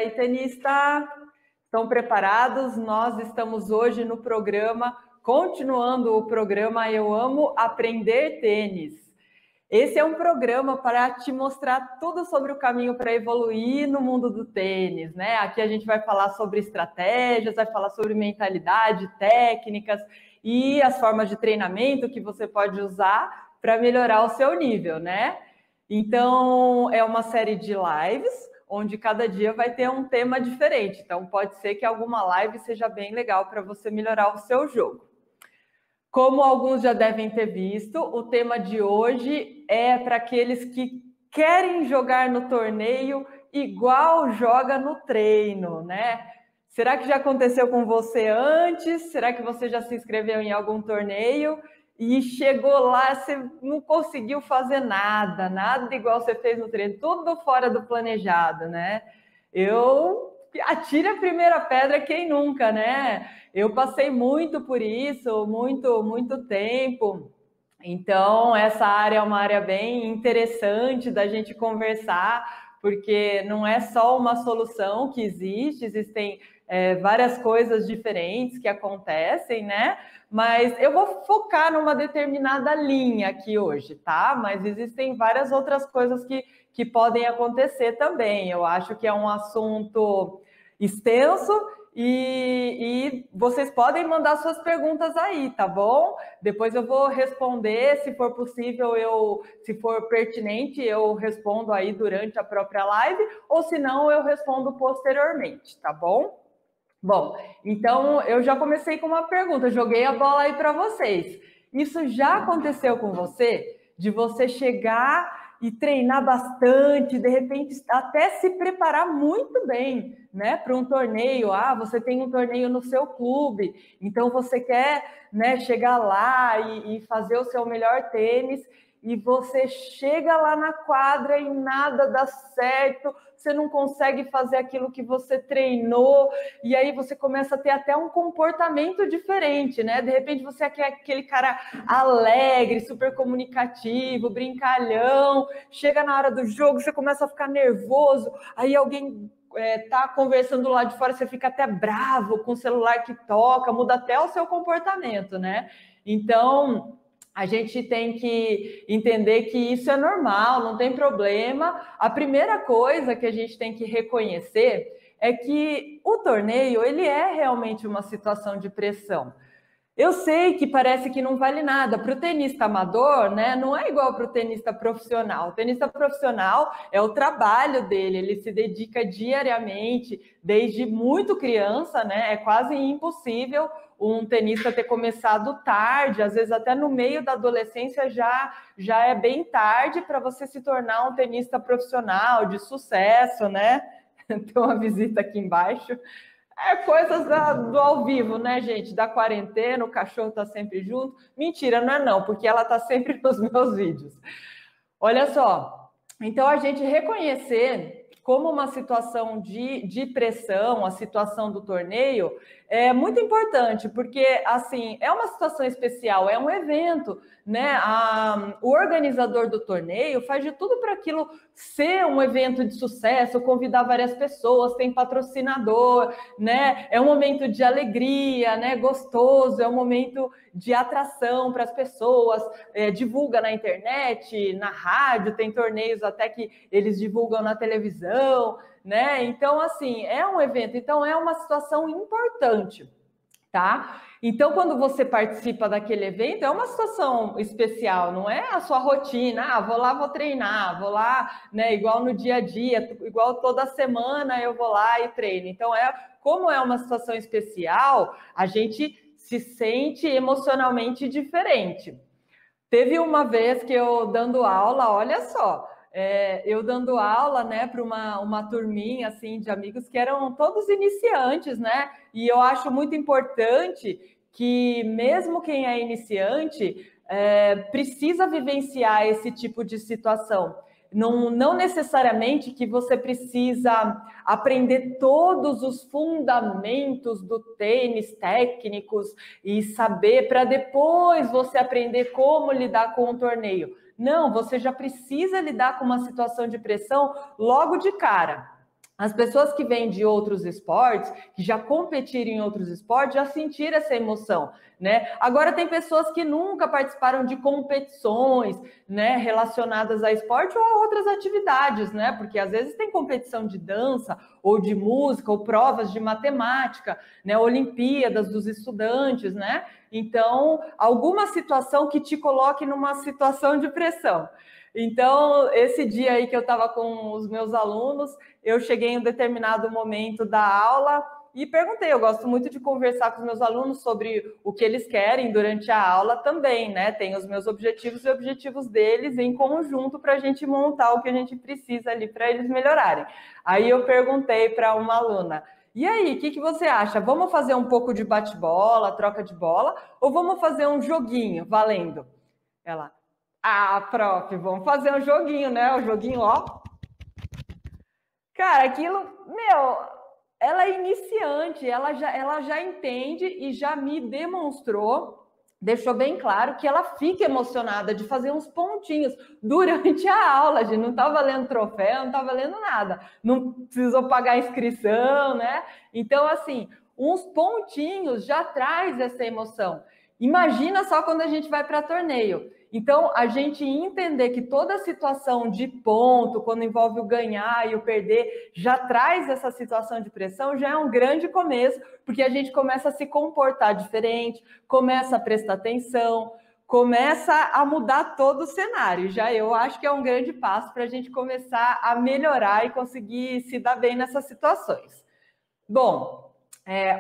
aí, tenista? Estão preparados? Nós estamos hoje no programa, continuando o programa Eu Amo Aprender Tênis. Esse é um programa para te mostrar tudo sobre o caminho para evoluir no mundo do tênis, né? Aqui a gente vai falar sobre estratégias, vai falar sobre mentalidade, técnicas e as formas de treinamento que você pode usar para melhorar o seu nível, né? Então, é uma série de lives, onde cada dia vai ter um tema diferente. Então, pode ser que alguma live seja bem legal para você melhorar o seu jogo. Como alguns já devem ter visto, o tema de hoje é para aqueles que querem jogar no torneio igual joga no treino, né? Será que já aconteceu com você antes? Será que você já se inscreveu em algum torneio e chegou lá, você não conseguiu fazer nada igual você fez no treino, tudo fora do planejado, né? Atire a primeira pedra, quem nunca, né? Eu passei muito por isso, muito tempo. Então, essa área é uma área bem interessante da gente conversar, porque não é só uma solução que existe, existem várias coisas diferentes que acontecem, né? Mas eu vou focar numa determinada linha aqui hoje, tá? Mas existem várias outras coisas que podem acontecer também. Eu acho que é um assunto extenso e vocês podem mandar suas perguntas aí, tá bom? Depois eu vou responder, se for possível, se for pertinente, eu respondo aí durante a própria live, ou se não, eu respondo posteriormente, tá bom? Bom, então eu já comecei com uma pergunta, joguei a bola aí para vocês. Isso já aconteceu com você? De você chegar e treinar bastante, de repente até se preparar muito bem, né, para um torneio. Você tem um torneio no seu clube, então você quer, né, chegar lá e fazer o seu melhor tênis, e você chega lá na quadra e nada dá certo, você não consegue fazer aquilo que você treinou, e aí você começa a ter até um comportamento diferente, né? De repente você é aquele cara alegre, super comunicativo, brincalhão, chega na hora do jogo, você começa a ficar nervoso, aí alguém tá conversando lá de fora, você fica até bravo com o celular que toca, muda até o seu comportamento, né? Então, a gente tem que entender que isso é normal, não tem problema. A primeira coisa que a gente tem que reconhecer é que o torneio, ele é realmente uma situação de pressão. Eu sei que parece que não vale nada. Para o tenista amador, né, não é igual para o tenista profissional. O tenista profissional é o trabalho dele, ele se dedica diariamente, desde muito criança, né? É quase impossível um tenista ter começado tarde, às vezes até no meio da adolescência já é bem tarde para você se tornar um tenista profissional de sucesso, né? Tem uma visita aqui embaixo. Coisas do ao vivo, né, gente? Da quarentena, o cachorro tá sempre junto. Mentira, não é não, porque ela tá sempre nos meus vídeos. Olha só, então a gente reconhecer como uma situação de pressão, a situação do torneio, é muito importante, porque, assim, é uma situação especial, é um evento, né? O organizador do torneio faz de tudo para aquilo ser um evento de sucesso, convidar várias pessoas, tem patrocinador, né? É um momento de alegria, né? Gostoso, é um momento de atração para as pessoas, divulga na internet, na rádio, tem torneios até que eles divulgam na televisão, né? Então, assim, é um evento, então é uma situação importante, tá? Então, quando você participa daquele evento, é uma situação especial, não é a sua rotina, vou lá, vou treinar, vou lá, né, igual no dia a dia, igual toda semana eu vou lá e treino. Então, como é uma situação especial, a gente se sente emocionalmente diferente. Teve uma vez que eu dando aula, olha só, eu dando aula, né, para uma turminha, assim, de amigos que eram todos iniciantes, né, e eu acho muito importante que mesmo quem é iniciante precisa vivenciar esse tipo de situação. Não necessariamente que você precisa aprender todos os fundamentos do tênis técnicos e saber para depois você aprender como lidar com o torneio. Não, você já precisa lidar com uma situação de pressão logo de cara. as pessoas que vêm de outros esportes, que já competiram em outros esportes, já sentiram essa emoção, né? Agora tem pessoas que nunca participaram de competições, né, relacionadas a esporte ou a outras atividades, né? Porque às vezes tem competição de dança ou de música ou provas de matemática, né, Olimpíadas dos estudantes, né? Então, alguma situação que te coloque numa situação de pressão. Então, esse dia aí que eu estava com os meus alunos, eu cheguei em um determinado momento da aula e perguntei, eu gosto muito de conversar com os meus alunos sobre o que eles querem durante a aula também, né? Tem os meus objetivos e objetivos deles em conjunto para a gente montar o que a gente precisa ali para eles melhorarem. Aí eu perguntei para uma aluna, e aí, o que você acha? Vamos fazer um pouco de bate-bola, troca de bola, ou vamos fazer um joguinho valendo? Ela, prof, vamos fazer um joguinho, né? O joguinho, ó. Cara, aquilo, ela é iniciante, ela já entende e já me demonstrou, deixou bem claro que ela fica emocionada de fazer uns pontinhos durante a aula, gente. Não tá valendo troféu, não tá valendo nada. Não precisou pagar inscrição, né? Então, assim, uns pontinhos já traz essa emoção. Imagina só quando a gente vai para torneio. Então, a gente entender que toda situação de ponto, quando envolve o ganhar e o perder, já traz essa situação de pressão, já é um grande começo, porque a gente começa a se comportar diferente, começa a prestar atenção, começa a mudar todo o cenário. Já eu acho que é um grande passo para a gente começar a melhorar e conseguir se dar bem nessas situações. Bom,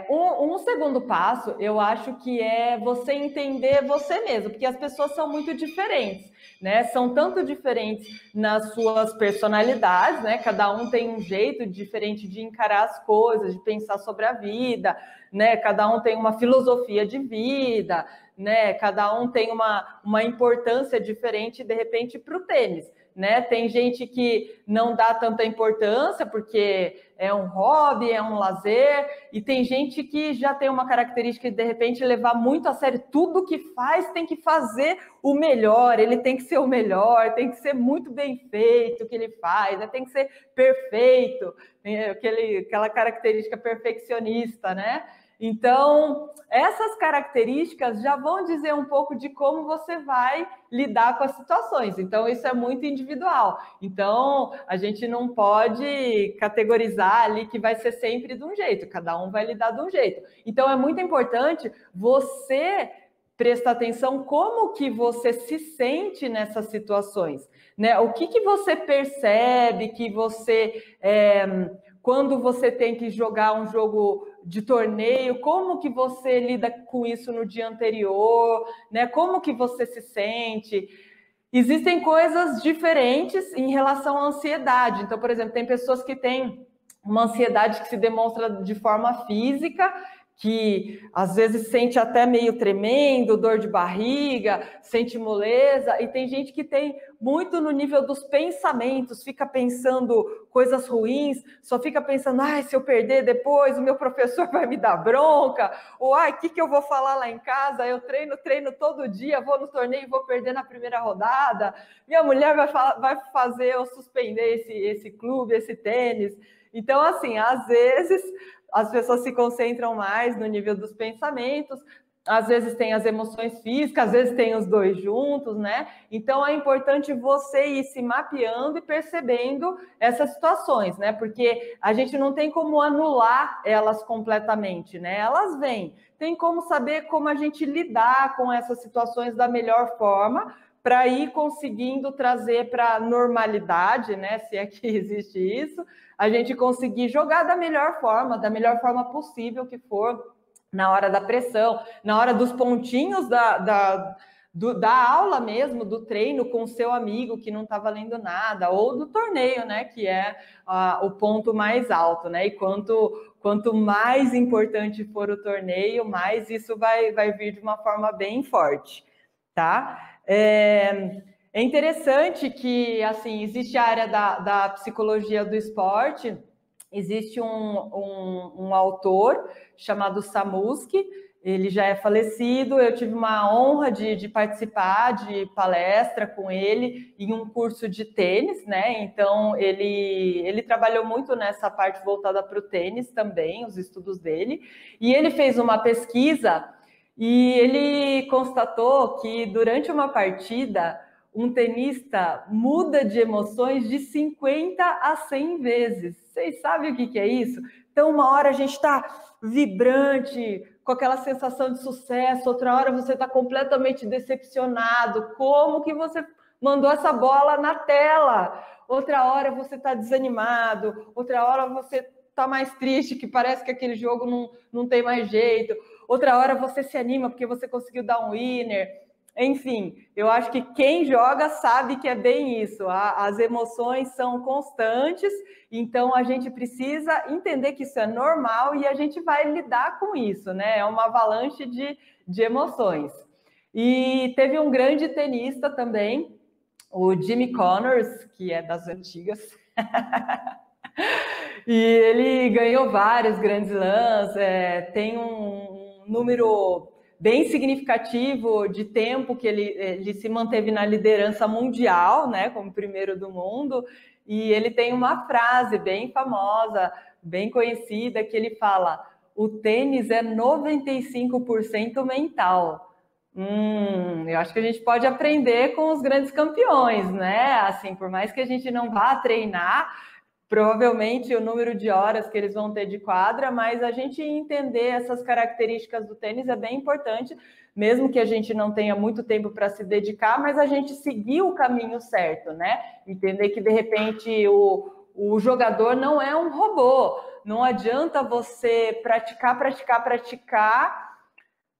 um segundo passo, eu acho que é você entender você mesmo, porque as pessoas são muito diferentes, né? São tanto diferentes nas suas personalidades, né? Cada um tem um jeito diferente de encarar as coisas, de pensar sobre a vida, né? Cada um tem uma filosofia de vida, né? Cada um tem uma importância diferente, de repente, para o tênis. Né? Tem gente que não dá tanta importância porque é um hobby, é um lazer, e tem gente que já tem uma característica de, repente, levar muito a sério tudo que faz, tem que fazer o melhor, ele tem que ser o melhor, tem que ser muito bem feito o que ele faz, né? Tem que ser perfeito, aquela característica perfeccionista, né? Então, essas características já vão dizer um pouco de como você vai lidar com as situações. Então, isso é muito individual. Então, a gente não pode categorizar ali que vai ser sempre de um jeito, cada um vai lidar de um jeito. Então, é muito importante você prestar atenção como que você se sente nessas situações, né? O que você percebe que você... quando você tem que jogar um jogo de torneio, como que você lida com isso no dia anterior, né? Como que você se sente? Existem coisas diferentes em relação à ansiedade. Então, por exemplo, tem pessoas que têm uma ansiedade que se demonstra de forma física, que às vezes sente até meio tremendo, dor de barriga, sente moleza, e tem gente que tem muito no nível dos pensamentos, fica pensando coisas ruins, só fica pensando, se eu perder depois, o meu professor vai me dar bronca, ou o que eu vou falar lá em casa, eu treino todo dia, vou no torneio e vou perder na primeira rodada, minha mulher vai fazer eu suspender esse clube, esse tênis. Então, assim, às vezes as pessoas se concentram mais no nível dos pensamentos, às vezes tem as emoções físicas, às vezes tem os dois juntos, né? Então é importante você ir se mapeando e percebendo essas situações, né? Porque a gente não tem como anular elas completamente, né? Elas vêm. Tem como saber como a gente lidar com essas situações da melhor forma, para ir conseguindo trazer para a normalidade, né? Se é que existe isso, a gente conseguir jogar da melhor forma possível que for, na hora da pressão, na hora dos pontinhos da aula mesmo, do treino com o seu amigo que não está valendo nada, ou do torneio, né? Que é o ponto mais alto, né? E quanto mais importante for o torneio, mais isso vai vir de uma forma bem forte, tá? É interessante que, assim, existe a área da psicologia do esporte, existe um autor chamado Samuski, ele já é falecido. Eu tive uma honra de participar de palestra com ele em um curso de tênis, né? Então, ele trabalhou muito nessa parte voltada para o tênis também, os estudos dele. E ele fez uma pesquisa e ele constatou que durante uma partida, um tenista muda de emoções de 50 a 100 vezes. Vocês sabem o que é isso? Então, uma hora a gente está vibrante, com aquela sensação de sucesso, outra hora você está completamente decepcionado. Como que você mandou essa bola na tela? Outra hora você está desanimado, outra hora você está mais triste, que parece que aquele jogo não tem mais jeito. Outra hora você se anima porque você conseguiu dar um winner. Enfim, eu acho que quem joga sabe que é bem isso. As emoções são constantes, então a gente precisa entender que isso é normal e a gente vai lidar com isso, né? É uma avalanche de emoções. E teve um grande tenista também, o Jimmy Connors, que é das antigas. E ele ganhou vários grandes slams, tem um número bem significativo de tempo que ele se manteve na liderança mundial, né, como primeiro do mundo, e ele tem uma frase bem famosa, bem conhecida, que ele fala: o tênis é 95% mental. Eu acho que a gente pode aprender com os grandes campeões, né? Assim, por mais que a gente não vá treinar, provavelmente o número de horas que eles vão ter de quadra, mas a gente entender essas características do tênis é bem importante, mesmo que a gente não tenha muito tempo para se dedicar, mas a gente seguir o caminho certo, né? Entender que, de repente, o jogador não é um robô. Não adianta você praticar,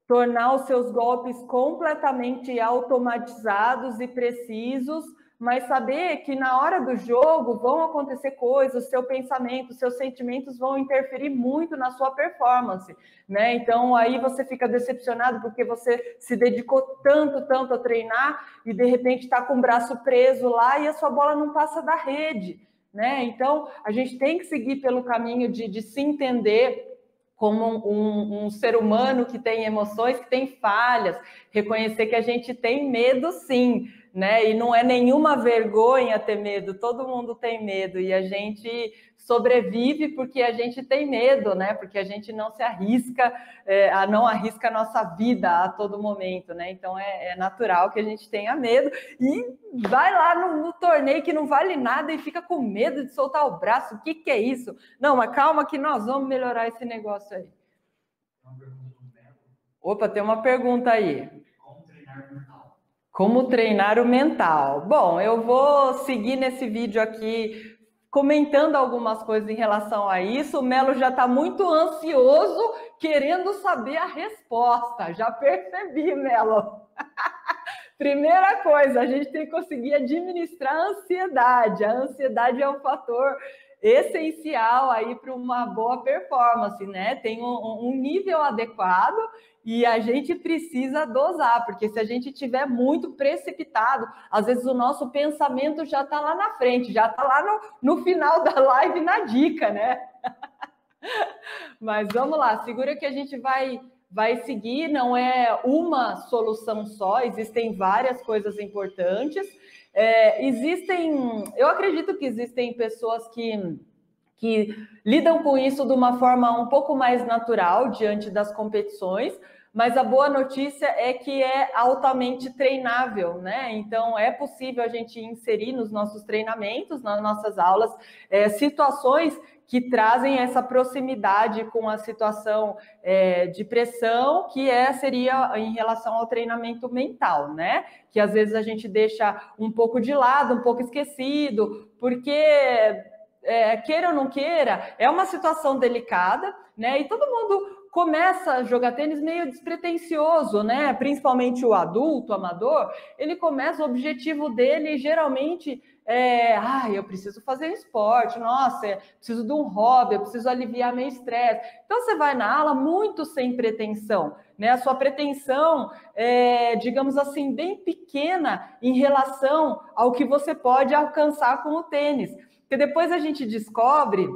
tornar os seus golpes completamente automatizados e precisos, mas saber que na hora do jogo vão acontecer coisas, o seu pensamento, os seus sentimentos vão interferir muito na sua performance, né? Então aí você fica decepcionado porque você se dedicou tanto a treinar e de repente está com o braço preso lá e a sua bola não passa da rede, né? Então a gente tem que seguir pelo caminho de se entender como um ser humano que tem emoções, que tem falhas, reconhecer que a gente tem medo sim, né? E não é nenhuma vergonha ter medo, todo mundo tem medo e a gente sobrevive porque a gente tem medo, né? Porque a gente não se arrisca, não arrisca a nossa vida a todo momento, né? Então é natural que a gente tenha medo e vai lá no torneio que não vale nada e fica com medo de soltar o braço. O que é isso? Não, mas calma que nós vamos melhorar esse negócio aí. Opa, tem uma pergunta aí. Como treinar o mental? Bom, eu vou seguir nesse vídeo aqui comentando algumas coisas em relação a isso. O Melo já está muito ansioso, querendo saber a resposta. Já percebi, Melo. Primeira coisa, a gente tem que conseguir administrar a ansiedade. A ansiedade é um fator essencial aí para uma boa performance, né? Tem um nível adequado e a gente precisa dosar, porque se a gente tiver muito precipitado, às vezes o nosso pensamento já está lá na frente, já está lá no final da live na dica, né? Mas vamos lá, segura que a gente vai seguir, não é uma solução só, existem várias coisas importantes. Eu acredito que existem pessoas que lidam com isso de uma forma um pouco mais natural diante das competições, mas a boa notícia é que é altamente treinável, né? Então é possível a gente inserir nos nossos treinamentos, nas nossas aulas, situações que trazem essa proximidade com a situação de pressão, que seria em relação ao treinamento mental, né? Que às vezes a gente deixa um pouco de lado, um pouco esquecido, porque queira ou não queira, é uma situação delicada, né? E todo mundo começa a jogar tênis meio despretensioso, né? Principalmente o adulto, o amador, ele começa, o objetivo dele geralmente eu preciso fazer esporte, nossa, preciso de um hobby, eu preciso aliviar meu estresse. Então você vai na aula muito sem pretensão, né? A sua pretensão é, digamos assim, bem pequena em relação ao que você pode alcançar com o tênis. Porque depois a gente descobre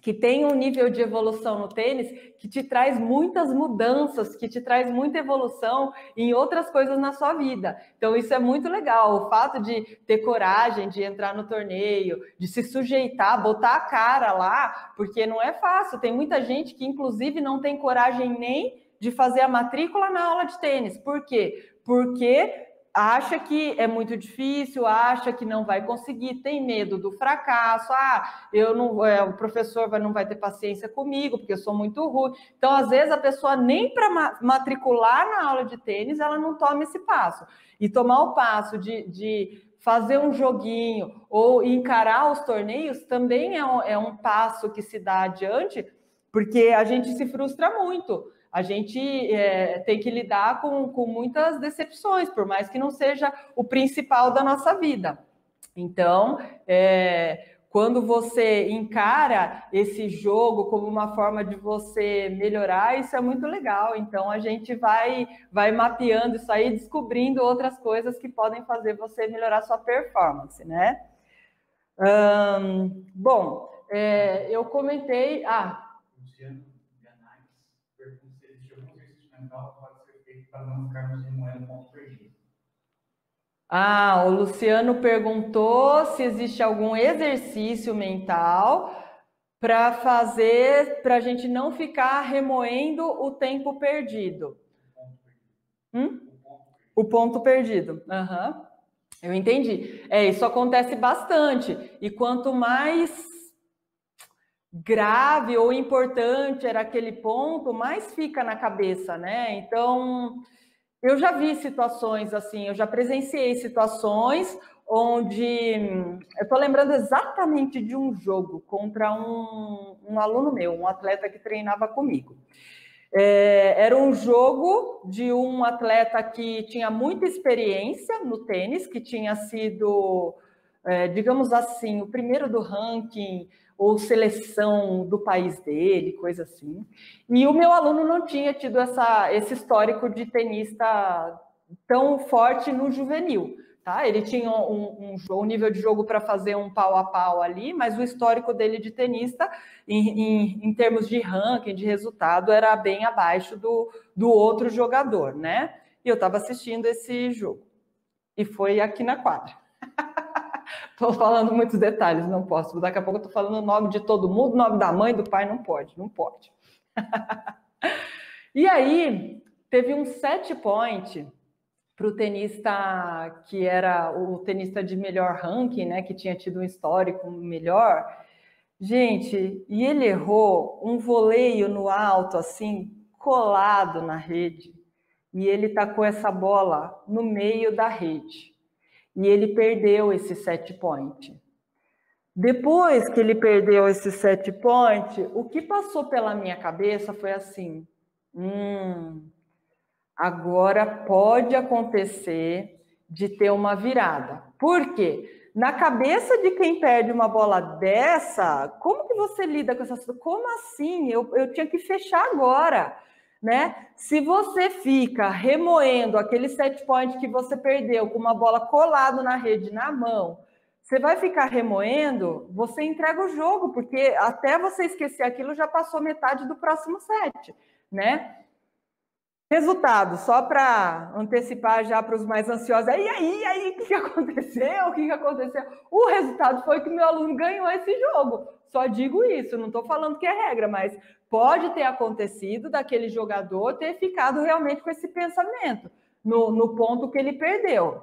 que tem um nível de evolução no tênis que te traz muitas mudanças, que te traz muita evolução em outras coisas na sua vida. Então, isso é muito legal. O fato de ter coragem de entrar no torneio, de se sujeitar, botar a cara lá, porque não é fácil. Tem muita gente que, inclusive, não tem coragem nem de fazer a matrícula na aula de tênis. Por quê? Porque acha que é muito difícil, acha que não vai conseguir, tem medo do fracasso, eu não, o professor não vai ter paciência comigo, porque eu sou muito ruim. Então, às vezes, a pessoa nem para matricular na aula de tênis, ela não toma esse passo. E tomar o passo de fazer um joguinho ou encarar os torneios também é um passo que se dá adiante, porque a gente se frustra muito. A gente tem que lidar com muitas decepções, por mais que não seja o principal da nossa vida. Então, quando você encara esse jogo como uma forma de você melhorar, isso é muito legal. Então, a gente vai mapeando isso aí, descobrindo outras coisas que podem fazer você melhorar sua performance, né? Bom, eu comentei... Pode ser feito para não ficarmos remoendo ponto perdido. O Luciano perguntou se existe algum exercício mental para fazer, para a gente não ficar remoendo o tempo perdido. O ponto perdido. Uhum. Eu entendi. Isso acontece bastante. E quanto mais grave ou importante era aquele ponto, mais fica na cabeça, né? Então, eu já vi situações assim, eu já presenciei situações onde... Eu estou lembrando exatamente de um jogo contra um aluno meu, um atleta que treinava comigo. Era um jogo de um atleta que tinha muita experiência no tênis, que tinha sido, digamos assim, o primeiro do ranking ou seleção do país dele, coisa assim. E o meu aluno não tinha tido esse histórico de tenista tão forte no juvenil. Tá? Ele tinha um nível de jogo para fazer um pau a pau ali, mas o histórico dele de tenista, em termos de ranking, de resultado, era bem abaixo do outro jogador, né? E eu estava assistindo esse jogo. E foi aqui na quadra. Estou falando muitos detalhes, não posso. Daqui a pouco eu estou falando o nome de todo mundo, o nome da mãe, do pai, não pode. E aí, teve um set point para o tenista que era o tenista de melhor ranking, né, que tinha tido um histórico melhor. Gente, e ele errou um voleio no alto, assim, colado na rede. E ele tacou essa bola no meio da rede. E ele perdeu esse set point. Depois que ele perdeu esse set point, o que passou pela minha cabeça foi assim... agora pode acontecer de ter uma virada. Por quê? Na cabeça de quem perde uma bola dessa, como que você lida com essa situação? Como assim? Eu tinha que fechar agora, né? Se você fica remoendo aquele set point que você perdeu com uma bola colada na rede, na mão, você vai ficar remoendo, você entrega o jogo, porque até você esquecer aquilo já passou metade do próximo set, né? Resultado, só para antecipar já para os mais ansiosos. E aí, o que aconteceu? O que aconteceu? O resultado foi que meu aluno ganhou esse jogo. Só digo isso, não estou falando que é regra, mas pode ter acontecido daquele jogador ter ficado realmente com esse pensamento no ponto que ele perdeu.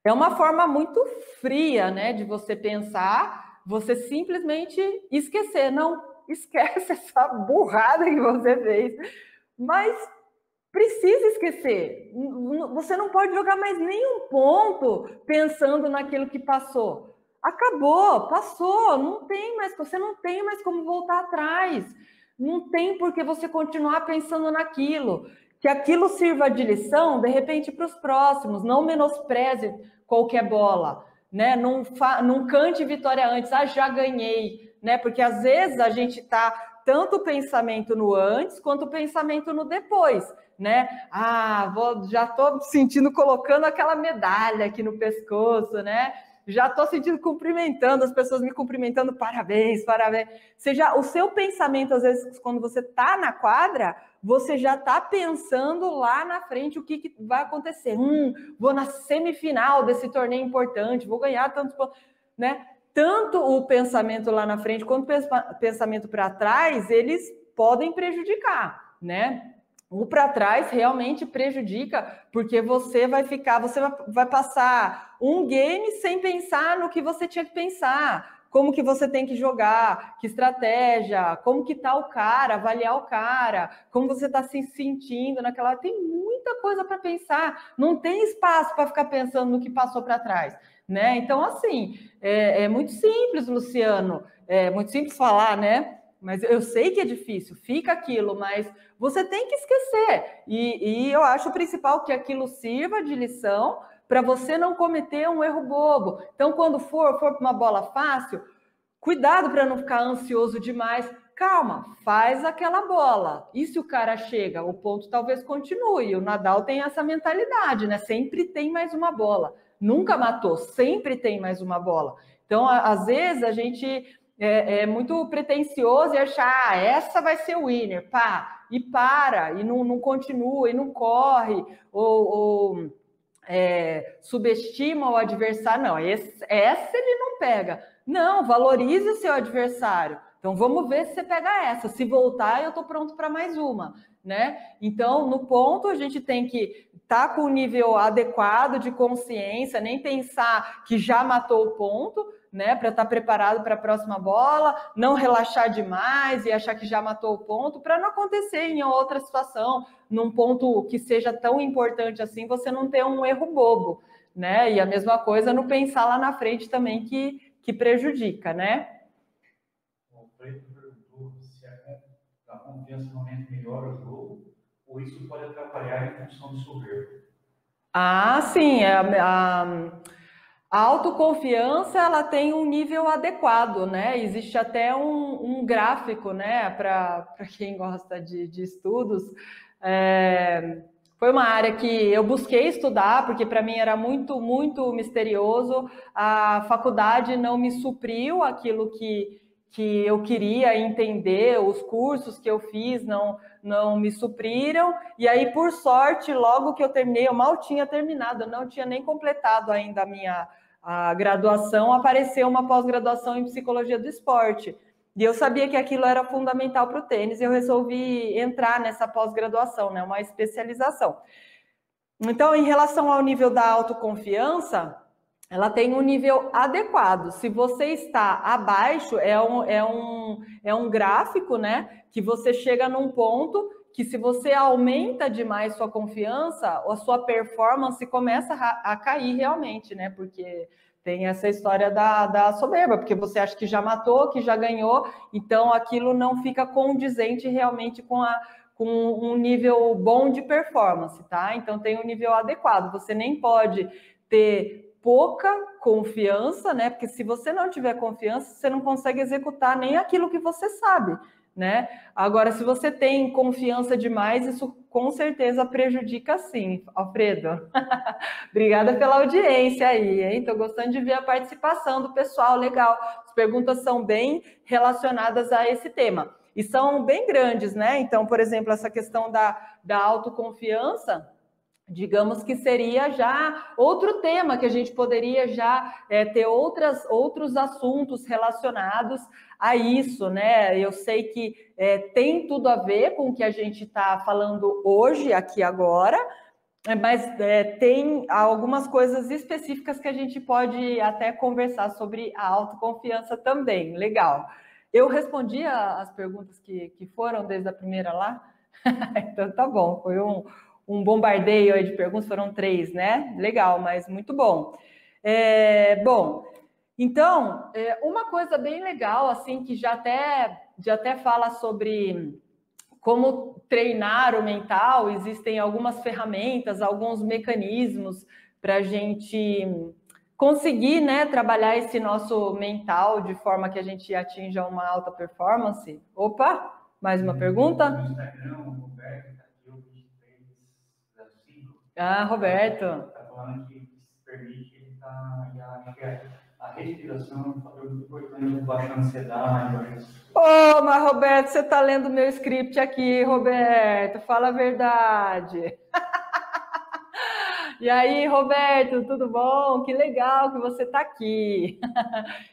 É uma forma muito fria, né, de você pensar, você simplesmente esquecer. Não, esquece essa burrada que você fez. Mas precisa esquecer. Você não pode jogar mais nenhum ponto pensando naquilo que passou. Acabou, passou, não tem mais, você não tem mais como voltar atrás. Não tem por que você continuar pensando naquilo. Que aquilo sirva de lição, de repente, para os próximos. Não menospreze qualquer bola, né? Não cante vitória antes, já ganhei, né? Porque às vezes a gente está tanto o pensamento no antes quanto o pensamento no depois, né? Já estou sentindo colocando aquela medalha aqui no pescoço, né? já estou sentindo cumprimentando, as pessoas me cumprimentando, parabéns, parabéns. O seu pensamento, às vezes, quando você está na quadra, você já está pensando lá na frente o que vai acontecer. Vou na semifinal desse torneio importante, vou ganhar tantos pontos, né? Tanto o pensamento lá na frente quanto o pensamento para trás, eles podem prejudicar, né? O para trás realmente prejudica, porque você vai passar um game sem pensar no que você tinha que pensar, como que você tem que jogar, que estratégia, como que tá o cara, avaliar o cara, como você está se sentindo naquela hora. Tem muita coisa para pensar, não tem espaço para ficar pensando no que passou para trás, né? Então, assim, é muito simples, Luciano, é muito simples falar, né? Mas eu sei que é difícil, fica aquilo, mas você tem que esquecer. E eu acho o principal que aquilo sirva de lição para você não cometer um erro bobo. Então, quando for para uma bola fácil, cuidado para não ficar ansioso demais. Calma, faz aquela bola. E se o cara chega, o ponto talvez continue. O Nadal tem essa mentalidade, né? Sempre tem mais uma bola. Nunca matou, sempre tem mais uma bola. Então, às vezes, a gente é muito pretencioso e achar, essa vai ser o winner, pá, e para, e não continua, e não corre, ou subestima o adversário. Não, essa ele não pega. Não, valorize o seu adversário. Então, vamos ver se você pega essa. Se voltar, eu estou pronto para mais uma, né? Então, no ponto, a gente tem que estar com o nível adequado de consciência, nem pensar que já matou o ponto, né, para estar preparado para a próxima bola, não relaxar demais e achar que já matou o ponto, para não acontecer em outra situação, num ponto que seja tão importante assim, você não ter um erro bobo, né? E a mesma coisa no pensar lá na frente também que prejudica, né? O Alfredo perguntou se a confiança no momento melhora o jogo, ou isso pode atrapalhar em função de soberba. Ah, sim, a autoconfiança, ela tem um nível adequado, né? Existe até um gráfico, né? Para quem gosta de estudos. Foi uma área que eu busquei estudar, porque para mim era muito, muito misterioso. A faculdade não me supriu aquilo que eu queria entender, os cursos que eu fiz não me supriram. E aí, por sorte, logo que eu terminei, eu mal tinha terminado, eu não tinha nem completado ainda a graduação, apareceu uma pós-graduação em psicologia do esporte. E eu sabia que aquilo era fundamental para o tênis, e eu resolvi entrar nessa pós-graduação, né, uma especialização. Então, em relação ao nível da autoconfiança, ela tem um nível adequado. Se você está abaixo, é um gráfico, né, que você chega num ponto que, se você aumenta demais sua confiança, a sua performance começa a cair realmente, né? Porque tem essa história da soberba, porque você acha que já matou, que já ganhou, então aquilo não fica condizente realmente com um nível bom de performance, tá? Então tem um nível adequado. Você nem pode ter pouca confiança, né? Porque se você não tiver confiança, você não consegue executar nem aquilo que você sabe, né? Agora, se você tem confiança demais, isso com certeza prejudica sim, Alfredo. Obrigada pela audiência aí, hein? Tô gostando de ver a participação do pessoal, legal. As perguntas são bem relacionadas a esse tema. E são bem grandes, né? Então, por exemplo, essa questão da autoconfiança, digamos que seria já outro tema que a gente poderia já ter outros assuntos relacionados a isso, né? Eu sei que tem tudo a ver com o que a gente está falando hoje, aqui agora, mas tem algumas coisas específicas que a gente pode até conversar sobre a autoconfiança também. Legal. Eu respondi as perguntas que foram desde a primeira lá? Então tá bom, foi um bombardeio aí de perguntas, foram 3, né? Legal, mas muito bom. Bom, então, uma coisa bem legal, assim, que já até fala sobre como treinar o mental, existem algumas ferramentas, alguns mecanismos para a gente conseguir, né, trabalhar esse nosso mental de forma que a gente atinja uma alta performance. Opa, mais uma pergunta? No Instagram, o Roberto, tá aqui, o 2305. Ah, Roberto. Tá falando que se permite, ele tá a respiração é um fator muito importante de baixar a ansiedade. Ô, mas Roberto, você está lendo meu script aqui, Roberto, fala a verdade. E aí, Roberto, tudo bom? Que legal que você está aqui.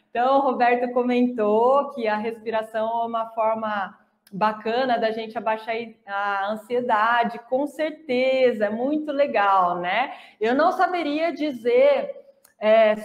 Então, o Roberto comentou que a respiração é uma forma bacana da gente abaixar a ansiedade, com certeza, é muito legal, né? Eu não saberia dizer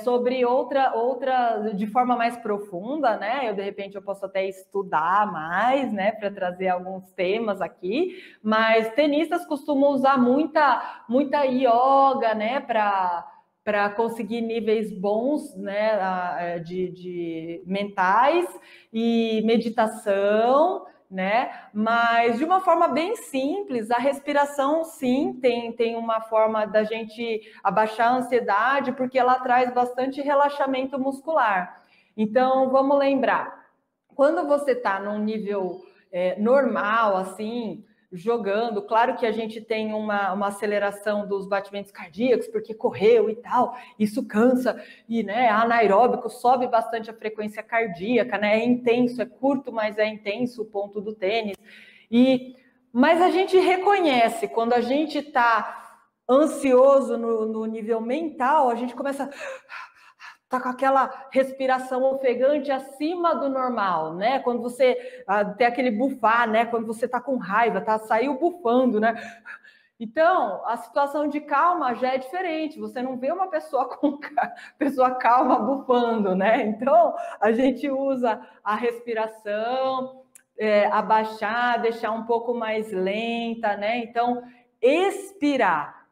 sobre outra de forma mais profunda, né? De repente eu posso até estudar mais, né, para trazer alguns temas aqui, mas tenistas costumam usar muita yoga, né, para conseguir níveis bons, né, de mentais e meditação, né? Mas de uma forma bem simples, a respiração sim tem uma forma da gente abaixar a ansiedade, porque ela traz bastante relaxamento muscular. Então vamos lembrar, quando você está num nível normal, assim, jogando, claro que a gente tem uma aceleração dos batimentos cardíacos, porque correu e tal, isso cansa, e né, anaeróbico sobe bastante a frequência cardíaca, né? É intenso, é curto, mas é intenso o ponto do tênis. Mas a gente reconhece, quando a gente está ansioso no nível mental, a gente começa tá com aquela respiração ofegante acima do normal, né? Quando você tem aquele bufar, né? Quando você tá com raiva, saiu bufando, né? Então, a situação de calma já é diferente. Você não vê uma pessoa pessoa calma bufando, né? Então, a gente usa a respiração, abaixar, deixar um pouco mais lenta, né? Então, expirar.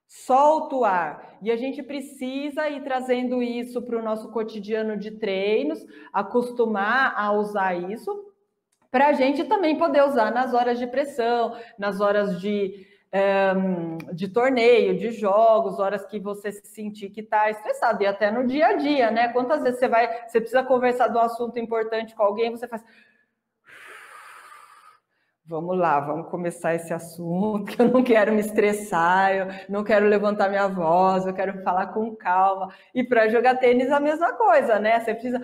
Solta o ar. E a gente precisa ir trazendo isso para o nosso cotidiano de treinos, acostumar a usar isso, para a gente também poder usar nas horas de pressão, nas horas de torneio, de jogos, horas que você se sentir que está estressado, e até no dia a dia, né? Quantas vezes você precisa conversar de um assunto importante com alguém, você faz... Vamos lá, vamos começar esse assunto, que eu não quero me estressar, eu não quero levantar minha voz, eu quero falar com calma. E para jogar tênis a mesma coisa, né? Você precisa,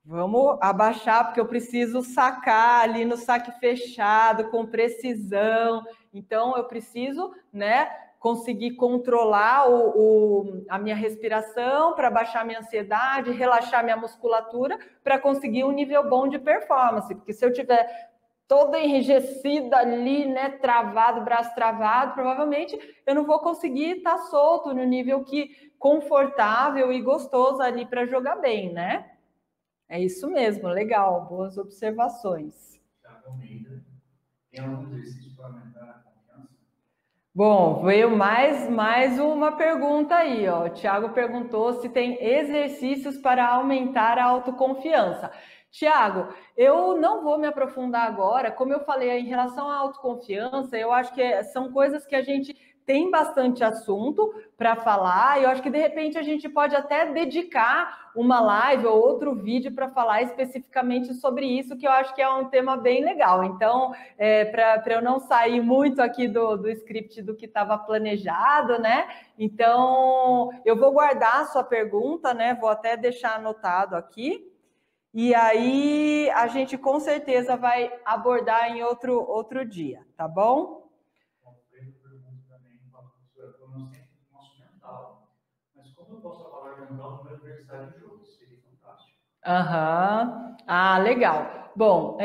vamos abaixar, porque eu preciso sacar ali no saque fechado, com precisão. Então, eu preciso, né, conseguir controlar a minha respiração para baixar minha ansiedade, relaxar minha musculatura, para conseguir um nível bom de performance. Porque se eu tiver toda enrijecida ali, né, travado, braço travado, provavelmente eu não vou conseguir estar solto no nível confortável e gostoso ali para jogar bem, né? É isso mesmo, legal, boas observações. Tem algum exercício para aumentar a confiança? Bom, veio mais uma pergunta aí, ó. O Thiago perguntou se tem exercícios para aumentar a autoconfiança. Tiago, eu não vou me aprofundar agora, como eu falei, em relação à autoconfiança, eu acho que são coisas que a gente tem bastante assunto para falar, e eu acho que de repente a gente pode até dedicar uma live ou outro vídeo para falar especificamente sobre isso, que eu acho que é um tema bem legal. Então, para eu não sair muito aqui do script do que estava planejado, né? Então, eu vou guardar a sua pergunta, né? Vou até deixar anotado aqui. E aí a gente com certeza vai abordar em outro dia, tá bom? O Alfredo pergunta também, professora, eu não sei o nosso mental, mas como eu posso falar mental no meu adversário de jogo? Seria fantástico. Ah, legal. Bom,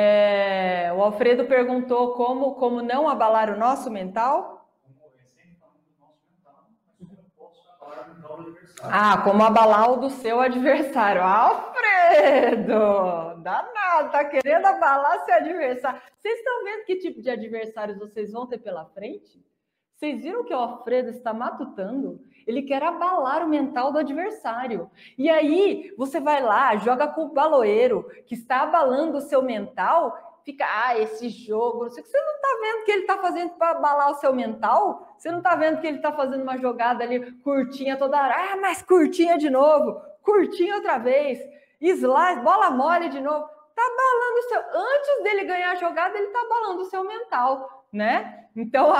o Alfredo perguntou como não abalar o nosso mental. Sempre falando do nosso mental, mas como eu posso abalar o mental do adversário? Como abalar o do seu adversário. Alfredo! Danado, tá querendo abalar seu adversário. Vocês estão vendo que tipo de adversários vocês vão ter pela frente? Vocês viram que o Alfredo está matutando? Ele quer abalar o mental do adversário. E aí, você vai lá, joga com o baloeiro, que está abalando o seu mental, fica, esse jogo, você não está vendo o que ele está fazendo para abalar o seu mental? Você não está vendo que ele está fazendo uma jogada ali curtinha toda hora? Mas curtinha de novo, curtinha outra vez, slice, bola mole de novo. Está abalando o seu... Antes dele ganhar a jogada, ele está abalando o seu mental. né? Então,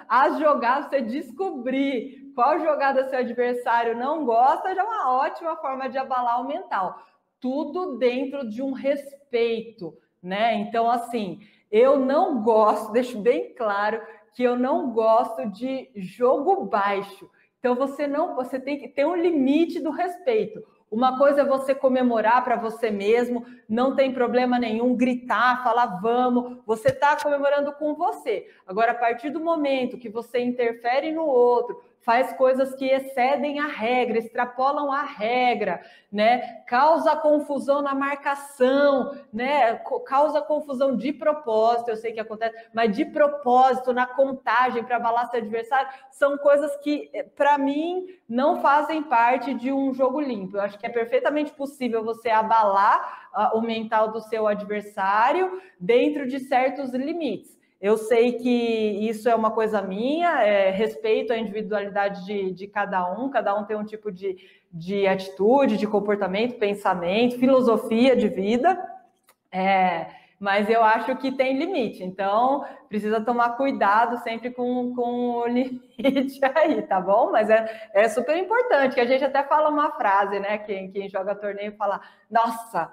as jogadas, você descobrir qual jogada seu adversário não gosta, já é uma ótima forma de abalar o mental. Tudo dentro de um respeito, né? Então, assim, eu não gosto, deixo bem claro que eu não gosto de jogo baixo. Então, você tem que ter um limite do respeito. Uma coisa é você comemorar para você mesmo, não tem problema nenhum, gritar, falar vamos, você está comemorando com você. Agora, a partir do momento que você interfere no outro, faz coisas que excedem a regra, extrapolam a regra, né? Causa confusão na marcação, né? Causa confusão de propósito, eu sei que acontece, mas de propósito, na contagem para abalar seu adversário, são coisas que, para mim, não fazem parte de um jogo limpo. Eu acho que é perfeitamente possível você abalar o mental do seu adversário dentro de certos limites. Eu sei que isso é uma coisa minha, respeito a individualidade de cada um tem um tipo de atitude, de comportamento, pensamento, filosofia de vida, mas eu acho que tem limite, então precisa tomar cuidado sempre com o limite aí, tá bom? Mas é super importante, que a gente até fala uma frase, né? Quem joga torneio fala, nossa,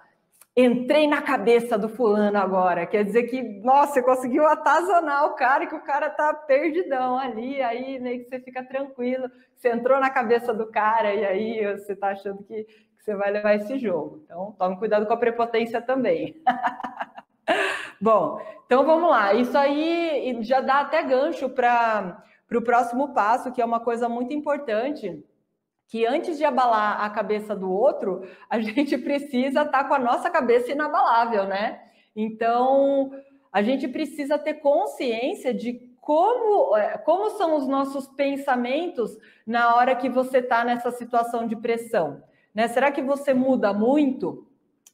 entrei na cabeça do fulano agora, quer dizer que, nossa, você conseguiu atazanar o cara e que o cara tá perdidão ali, aí meio que você fica tranquilo, você entrou na cabeça do cara e aí você tá achando que você vai levar esse jogo. Então, tome cuidado com a prepotência também. Bom, então vamos lá. Isso aí já dá até gancho para o próximo passo, que é uma coisa muito importante, que antes de abalar a cabeça do outro, a gente precisa estar com a nossa cabeça inabalável, né? Então, a gente precisa ter consciência de como são os nossos pensamentos na hora que você está nessa situação de pressão, né? Será que você muda muito?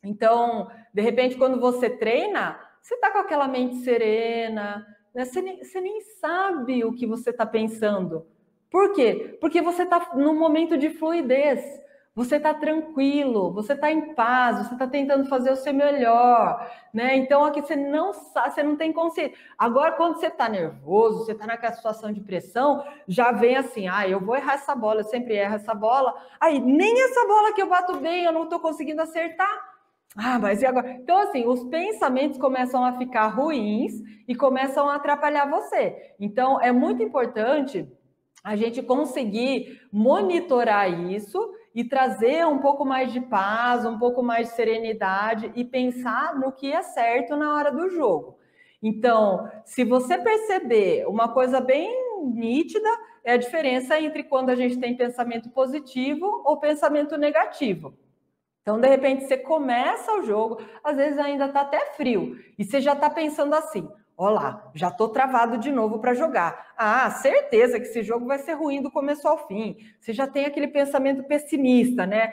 Então, de repente, quando você treina, você está com aquela mente serena, né? Você nem sabe o que você está pensando. Por quê? Porque você está num momento de fluidez, você está tranquilo, você está em paz, você está tentando fazer o seu melhor, né? Então aqui você não sabe, você não tem consciência. Agora, quando você está nervoso, você está naquela situação de pressão, já vem assim, eu vou errar essa bola, eu sempre erro essa bola, aí nem essa bola que eu bato bem, eu não estou conseguindo acertar. Mas e agora? Então, assim, os pensamentos começam a ficar ruins e começam a atrapalhar você. Então, é muito importante a gente conseguir monitorar isso e trazer um pouco mais de paz, um pouco mais de serenidade e pensar no que é certo na hora do jogo. Então, se você perceber uma coisa bem nítida, é a diferença entre quando a gente tem pensamento positivo ou pensamento negativo. Então, de repente, você começa o jogo, às vezes ainda está até frio, e você já está pensando assim, olá, já estou travado de novo para jogar. Certeza que esse jogo vai ser ruim do começo ao fim. Você já tem aquele pensamento pessimista, né?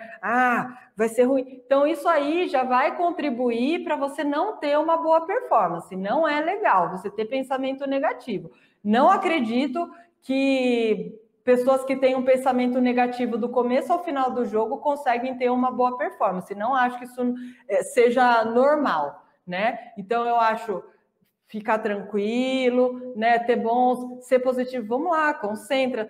Vai ser ruim. Então, isso aí já vai contribuir para você não ter uma boa performance. Não é legal você ter pensamento negativo. Não acredito que pessoas que têm um pensamento negativo do começo ao final do jogo conseguem ter uma boa performance. Não acho que isso seja normal, né? Então, eu acho ficar tranquilo, né? Ter bons, ser positivo. Vamos lá, concentra,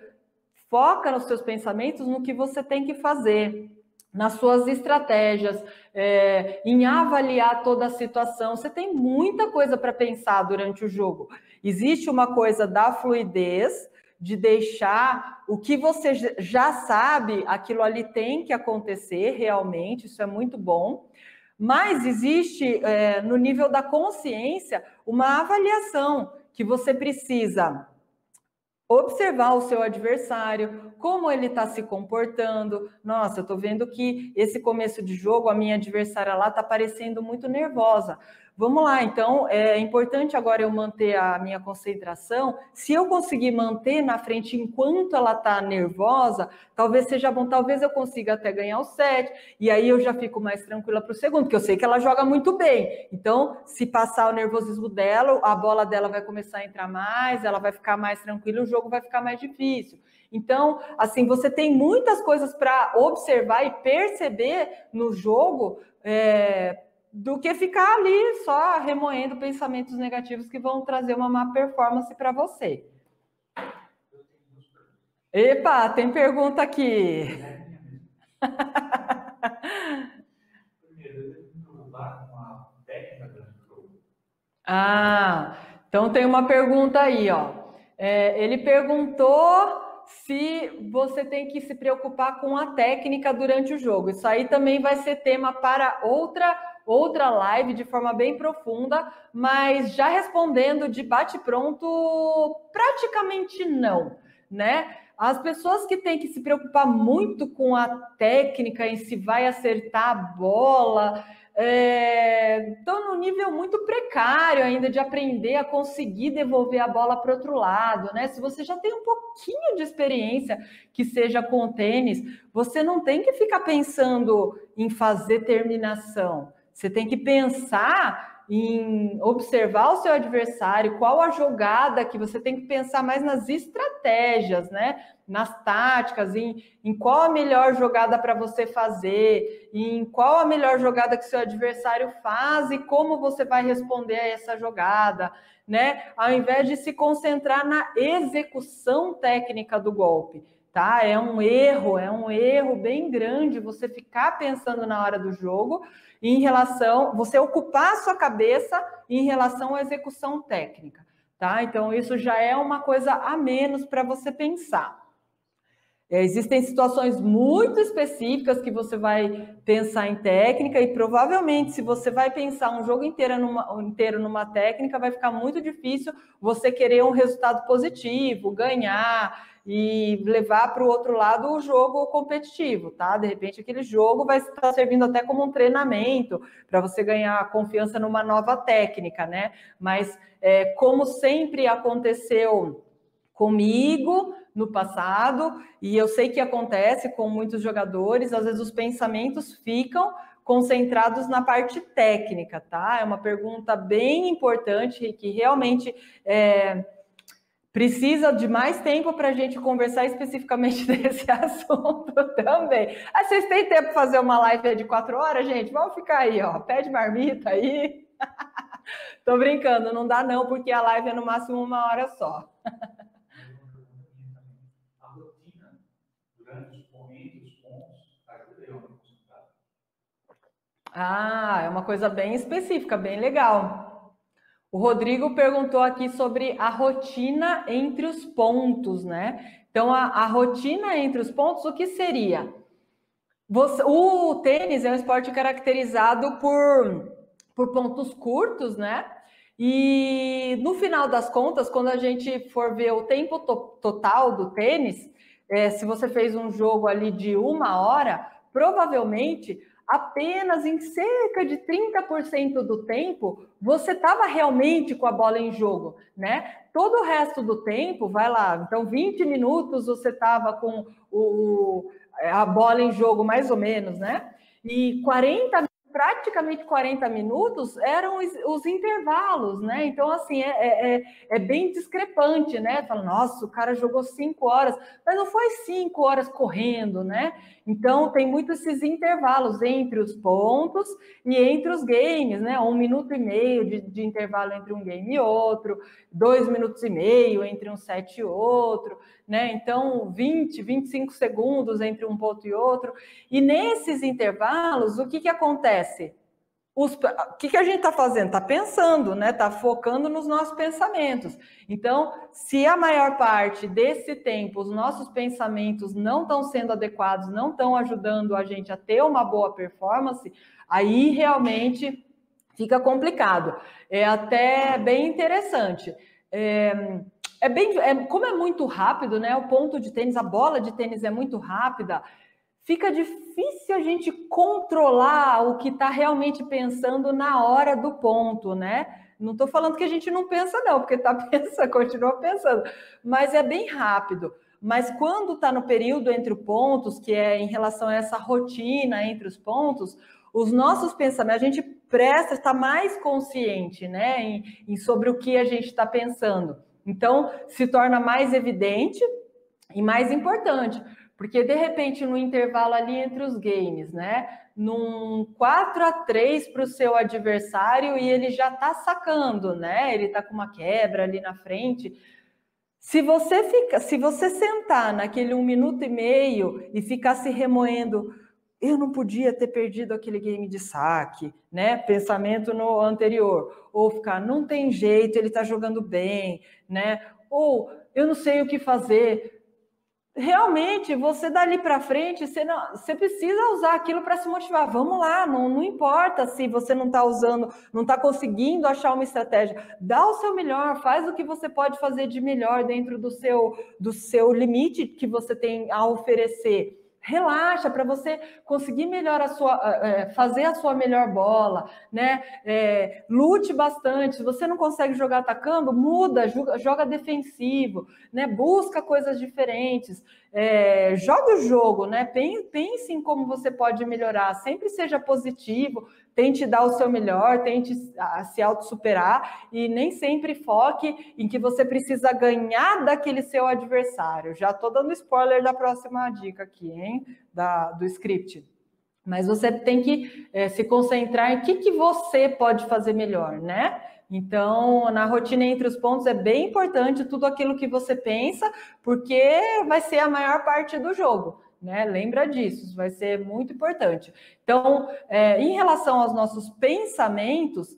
foca nos seus pensamentos, no que você tem que fazer, nas suas estratégias, em avaliar toda a situação. Você tem muita coisa para pensar durante o jogo. Existe uma coisa da fluidez, de deixar o que você já sabe, aquilo ali tem que acontecer realmente, isso é muito bom. Mas existe, no nível da consciência, uma avaliação que você precisa observar o seu adversário, como ele está se comportando. Nossa, eu estou vendo que esse começo de jogo, a minha adversária lá está parecendo muito nervosa. Vamos lá, então, é importante agora eu manter a minha concentração. Se eu conseguir manter na frente enquanto ela está nervosa, talvez seja bom, talvez eu consiga até ganhar o set, e aí eu já fico mais tranquila para o segundo, porque eu sei que ela joga muito bem. Então, se passar o nervosismo dela, a bola dela vai começar a entrar mais, ela vai ficar mais tranquila, o jogo vai ficar mais difícil. Então, assim, você tem muitas coisas para observar e perceber no jogo, do que ficar ali só remoendo pensamentos negativos que vão trazer uma má performance para você. Epa, tem pergunta aqui. Ah, então tem uma pergunta aí, ó. Ele perguntou se você tem que se preocupar com a técnica durante o jogo. Isso aí também vai ser tema para outra live de forma bem profunda, mas já respondendo de bate-pronto, praticamente não, né? As pessoas que têm que se preocupar muito com a técnica em se vai acertar a bola, estão num nível muito precário ainda de aprender a conseguir devolver a bola para o outro lado, né? Se você já tem um pouquinho de experiência que seja com o tênis, você não tem que ficar pensando em fazer terminação. Você tem que pensar em observar o seu adversário, qual a jogada que você tem que pensar mais nas estratégias, né? Nas táticas, em qual a melhor jogada para você fazer, em qual a melhor jogada que seu adversário faz e como você vai responder a essa jogada, né? Ao invés de se concentrar na execução técnica do golpe, tá? É um erro bem grande você ficar pensando na hora do jogo em relação, você ocupar a sua cabeça em relação à execução técnica, tá? Então, isso já é uma coisa a menos para você pensar. Existem situações muito específicas que você vai pensar em técnica e provavelmente se você vai pensar um jogo inteiro numa técnica, vai ficar muito difícil você querer um resultado positivo, ganhar e levar para o outro lado o jogo competitivo, tá? De repente aquele jogo vai estar servindo até como um treinamento para você ganhar confiança numa nova técnica, né? Mas como sempre aconteceu comigo no passado, e eu sei que acontece com muitos jogadores, às vezes os pensamentos ficam concentrados na parte técnica, tá? É uma pergunta bem importante que realmente precisa de mais tempo para a gente conversar especificamente desse assunto também. Ah, vocês têm tempo para fazer uma live de 4 horas, gente? Vamos ficar aí, ó. Pede marmita aí. Tô brincando, não dá não, porque a live é no máximo 1 hora só. A rotina durante os pontos ajuda eu a me concentrar. Ah, é uma coisa bem específica, bem legal. O Rodrigo perguntou aqui sobre a rotina entre os pontos, né? Então, a rotina entre os pontos, o que seria? O tênis é um esporte caracterizado por pontos curtos, né? E no final das contas, quando a gente for ver o tempo total do tênis, se você fez um jogo ali de 1 hora, provavelmente apenas em cerca de 30% do tempo você estava realmente com a bola em jogo, né? Todo o resto do tempo, vai lá, então 20 minutos você estava com a bola em jogo mais ou menos, né? E praticamente 40 minutos eram os intervalos, né? Então, assim, é bem discrepante, né? Fala, nossa, o cara jogou 5 horas, mas não foi 5 horas correndo, né? Então, tem muito esses intervalos entre os pontos e entre os games, né? 1 minuto e meio de intervalo entre um game e outro, 2 minutos e meio entre um set e outro, né? Então, 25 segundos entre um ponto e outro. E nesses intervalos, o que acontece? O que a gente está fazendo? Está pensando, né? Está focando nos nossos pensamentos. Então, se a maior parte desse tempo os nossos pensamentos não estão sendo adequados, não estão ajudando a gente a ter uma boa performance, aí realmente fica complicado. É até bem interessante. Como é muito rápido, né? O ponto de tênis, a bola de tênis é muito rápida. Fica difícil a gente controlar o que está realmente pensando na hora do ponto, né? Não estou falando que a gente não pensa, não, porque está pensando, continua pensando, mas é bem rápido. Mas quando está no período entre os pontos, que é em relação a essa rotina entre os pontos, os nossos pensamentos, a gente presta, está mais consciente, né, sobre o que a gente está pensando. Então, se torna mais evidente e mais importante. Porque, de repente, no intervalo ali entre os games, né? Num 4-3 para o seu adversário e ele já está sacando, né? Ele está com uma quebra ali na frente. Se você sentar naquele 1 minuto e meio e ficar se remoendo, eu não podia ter perdido aquele game de saque, né? Pensamento no anterior. Ou ficar, não tem jeito, ele está jogando bem, né? Ou eu não sei o que fazer. Realmente, você dali para frente, você precisa usar aquilo para se motivar. Vamos lá, não importa se você não está usando, não está conseguindo achar uma estratégia. Dá o seu melhor, faz o que você pode fazer de melhor dentro do seu limite que você tem a oferecer. Relaxa para você conseguir melhor fazer a sua melhor bola, né? Lute bastante. Se você não consegue jogar atacando, muda, joga defensivo, né? Busca coisas diferentes. Joga o jogo, né? Pense em como você pode melhorar. Sempre seja positivo. Tente dar o seu melhor, tente se auto-superar e nem sempre foque em que você precisa ganhar daquele seu adversário. Já estou dando spoiler da próxima dica aqui, hein? Do script. Mas você tem que se concentrar em o que você pode fazer melhor, né? Então, na rotina entre os pontos é bem importante tudo aquilo que você pensa, porque vai ser a maior parte do jogo. Né? Lembra disso, isso vai ser muito importante. Então, em relação aos nossos pensamentos,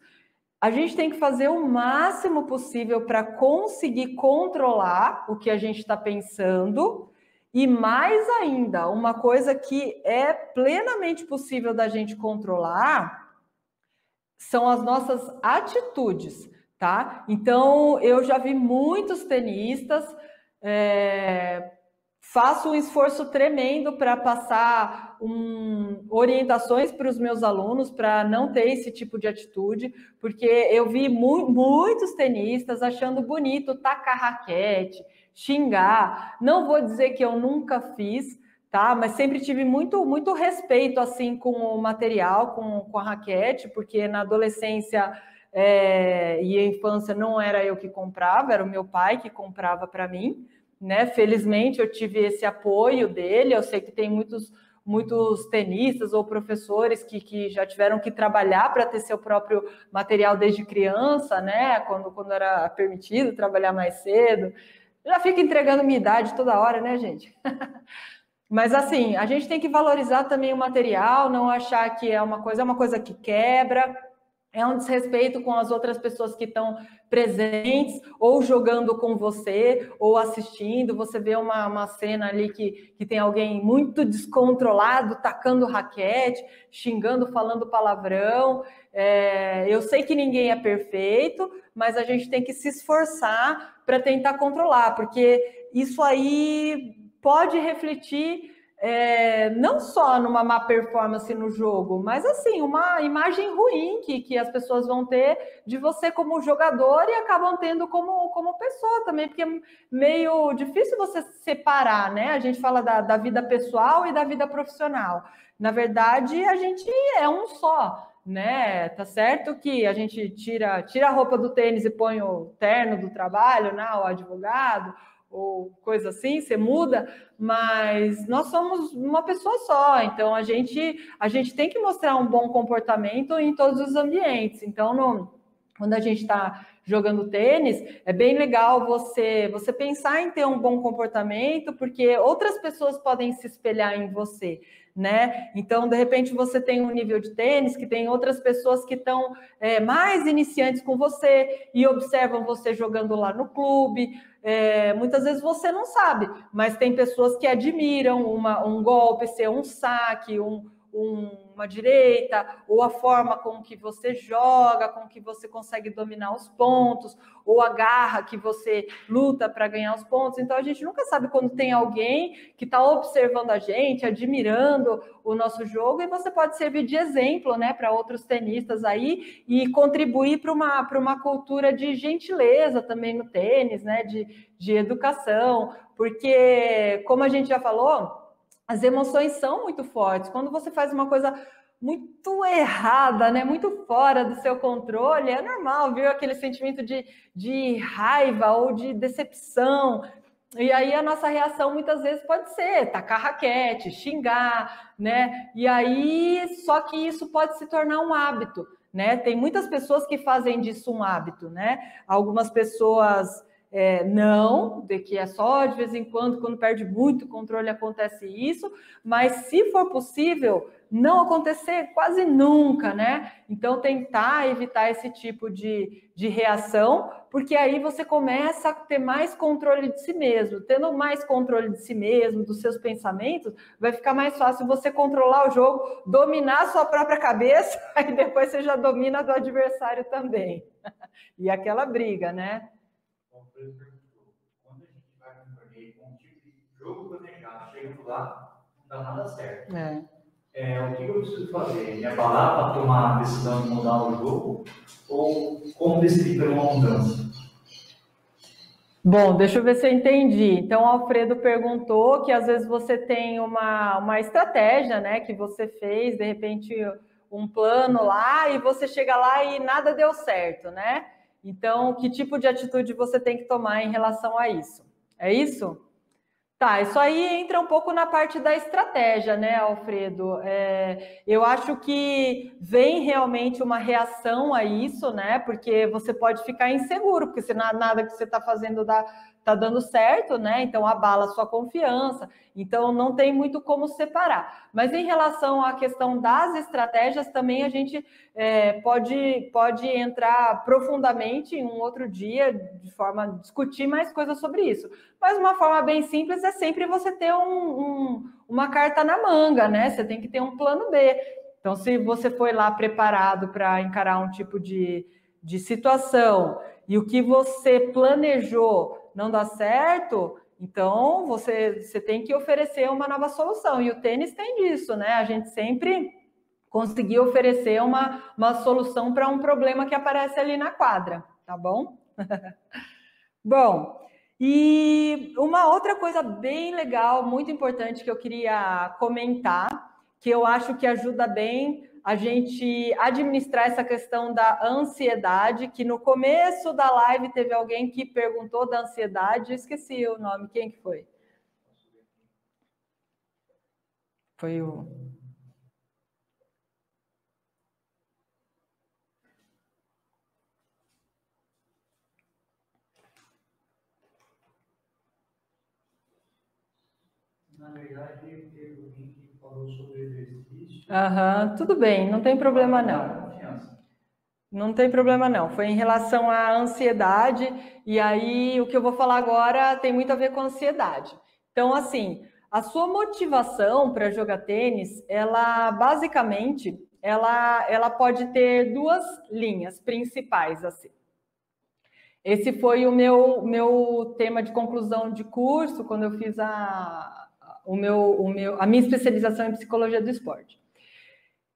a gente tem que fazer o máximo possível para conseguir controlar o que a gente está pensando. E mais ainda, uma coisa que é plenamente possível da gente controlar são as nossas atitudes, tá? Então, eu já vi muitos tenistas... Faço um esforço tremendo para passar orientações para os meus alunos para não ter esse tipo de atitude, porque eu vi muitos tenistas achando bonito tacar raquete, xingar. Não vou dizer que eu nunca fiz, tá? Mas sempre tive muito respeito assim com o material, com a raquete, porque na adolescência e a infância não era eu que comprava, era o meu pai que comprava para mim. Né? Felizmente eu tive esse apoio dele. Eu sei que tem muitos tenistas ou professores que já tiveram que trabalhar para ter seu próprio material desde criança, né? Quando era permitido trabalhar mais cedo. Já fico entregando minha idade toda hora, né, gente? Mas assim, a gente tem que valorizar também o material, não achar que é uma coisa que quebra. É um desrespeito com as outras pessoas que estão presentes, ou jogando com você, ou assistindo. Você vê uma cena ali que tem alguém muito descontrolado, tacando raquete, xingando, falando palavrão. Eu sei que ninguém é perfeito, mas a gente tem que se esforçar para tentar controlar, porque isso aí pode refletir não só numa má performance no jogo, mas assim, uma imagem ruim que as pessoas vão ter de você como jogador e acabam tendo como pessoa também, porque é meio difícil você separar, né? A gente fala da vida pessoal e da vida profissional. Na verdade, a gente é um só, né? Tá certo que a gente tira a roupa do tênis e põe o terno do trabalho, né? O advogado, ou coisa assim, você muda, mas nós somos uma pessoa só, então a gente tem que mostrar um bom comportamento em todos os ambientes. Então, quando a gente está jogando tênis, é bem legal você pensar em ter um bom comportamento, porque outras pessoas podem se espelhar em você, né? Então, de repente, você tem um nível de tênis que tem outras pessoas que estão mais iniciantes com você e observam você jogando lá no clube. Muitas vezes você não sabe, mas tem pessoas que admiram um golpe, ser um saque, uma direita, ou a forma com que você joga, com que você consegue dominar os pontos, ou a garra que você luta para ganhar os pontos. Então, a gente nunca sabe quando tem alguém que está observando a gente, admirando o nosso jogo, e você pode servir de exemplo, né, para outros tenistas aí e contribuir para uma cultura de gentileza também no tênis, né, de educação, porque, como a gente já falou, as emoções são muito fortes. Quando você faz uma coisa muito errada, né, muito fora do seu controle, é normal vir aquele sentimento de raiva ou de decepção. E aí a nossa reação muitas vezes pode ser tacar raquete, xingar, né? E aí, só que isso pode se tornar um hábito, né? Tem muitas pessoas que fazem disso um hábito, né? Algumas pessoas não, de que é só de vez em quando perde muito controle acontece isso, mas se for possível, não acontecer quase nunca, né? Então, tentar evitar esse tipo de reação, porque aí você começa a ter mais controle de si mesmo. Tendo mais controle de si mesmo, dos seus pensamentos, vai ficar mais fácil você controlar o jogo, dominar a sua própria cabeça, aí depois você já domina do adversário também. E aquela briga, né? Quando a gente vai para um torneio com um tipo de jogo planejado, chegando lá, não dá nada certo. O que eu preciso fazer? Me abalar para tomar a decisão de mudar o jogo? Ou como decidir por uma mudança? Bom, deixa eu ver se eu entendi. Então, o Alfredo perguntou que às vezes você tem uma estratégia, né, que você fez, de repente um plano lá, e você chega lá e nada deu certo, né? Então, que tipo de atitude você tem que tomar em relação a isso? É isso? Tá, isso aí entra um pouco na parte da estratégia, né, Alfredo? Eu acho que vem realmente uma reação a isso, né? Porque você pode ficar inseguro, porque se nada que você está fazendo tá dando certo, né? Então abala a sua confiança. Então não tem muito como separar. Mas em relação à questão das estratégias, também a gente pode entrar profundamente em um outro dia, de forma a discutir mais coisas sobre isso. Mas uma forma bem simples é sempre você ter uma carta na manga, né? Você tem que ter um plano B. Então, se você foi lá preparado para encarar um tipo de situação e o que você planejou não dá certo, então você tem que oferecer uma nova solução. E o tênis tem disso, né? A gente sempre conseguir oferecer uma solução para um problema que aparece ali na quadra, tá bom? Bom, e uma outra coisa bem legal, muito importante que eu queria comentar, que eu acho que ajuda bem a gente administrar essa questão da ansiedade, que no começo da live teve alguém que perguntou da ansiedade, esqueci o nome, quem que foi? Foi o... Na verdade, teve alguém que falou sobre exercício. Tudo bem, não tem problema não. Não tem problema não, foi em relação à ansiedade, e aí o que eu vou falar agora tem muito a ver com a ansiedade. Então, assim, a sua motivação para jogar tênis, ela basicamente, ela pode ter duas linhas principais, assim. Esse foi o meu tema de conclusão de curso, quando eu fiz a minha especialização em psicologia do esporte.